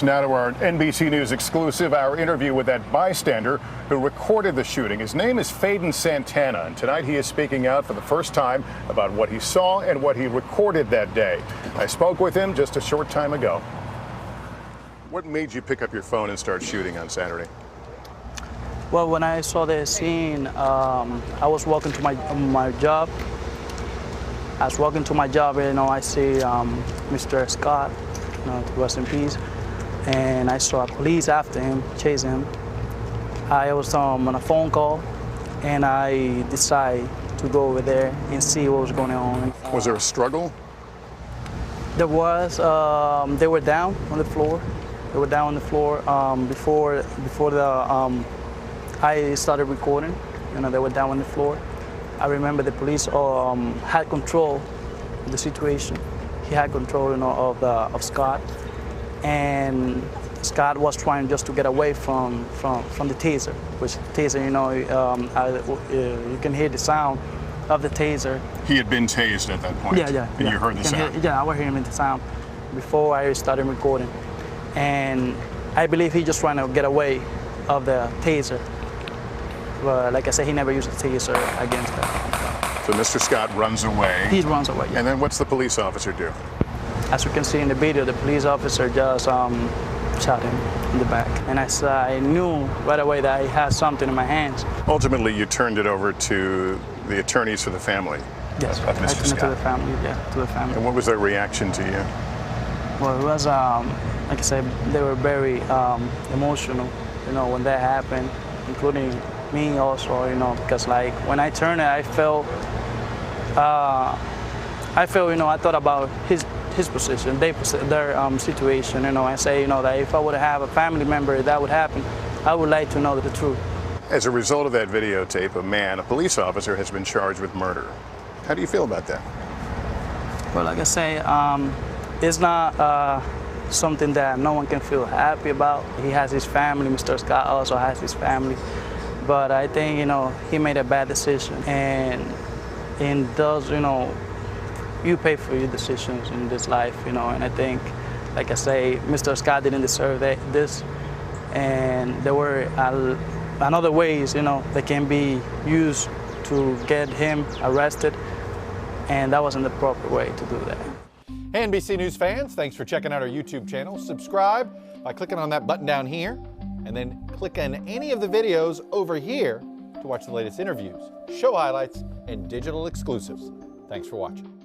Now to our NBC News exclusive, our interview with that bystander who recorded the shooting. His name is Faden Santana, and tonight he is speaking out for the first time about what he saw and what he recorded that day. I spoke with him just a short time ago. What made you pick up your phone and start shooting on Saturday? Well, when I saw the scene, I was walking to my job. I was walking to my job, I see Mr. Scott, rest in peace. And I saw police after him, chasing him. I was on a phone call, and I decided to go over there and see what was going on. Was there a struggle? There was. They were down on the floor. They were down on the floor before I started recording. They were down on the floor. I remember the police had control of the situation. He had control, of Scott. And Scott was trying just to get away from the taser, which taser, you can hear the sound of the taser. He had been tased at that point. Yeah. And you heard the sound. I was hearing the sound before I started recording. And I believe he just trying to get away of the taser. But like I said, he never used a taser against that. So Mr. Scott runs away. He runs away, yeah. And then what's the police officer do? As you can see in the video, the police officer just shot him in the back. And I knew right away that I had something in my hands. Ultimately, you turned it over to the attorneys for the family. Yes, of Mr. I turned it to the family, to the family. And what was their reaction to you? Well, it was, like I said, they were very emotional, when that happened, including me also, because like when I turned it, I felt, I thought about his position, their situation, I say, that if I would have a family member that would happen, I would like to know the truth. As a result of that videotape, a police officer, has been charged with murder. How do you feel about that? Well, like I say, it's not something that no one can feel happy about. He has his family, Mr. Scott also has his family, but I think, he made a bad decision, and does, you pay for your decisions in this life, and I think, like I say, Mr. Scott didn't deserve this, and there were other ways, that can be used to get him arrested, and that wasn't the proper way to do that. Hey, NBC News fans, thanks for checking out our YouTube channel. Subscribe by clicking on that button down here, and then click on any of the videos over here to watch the latest interviews, show highlights, and digital exclusives. Thanks for watching.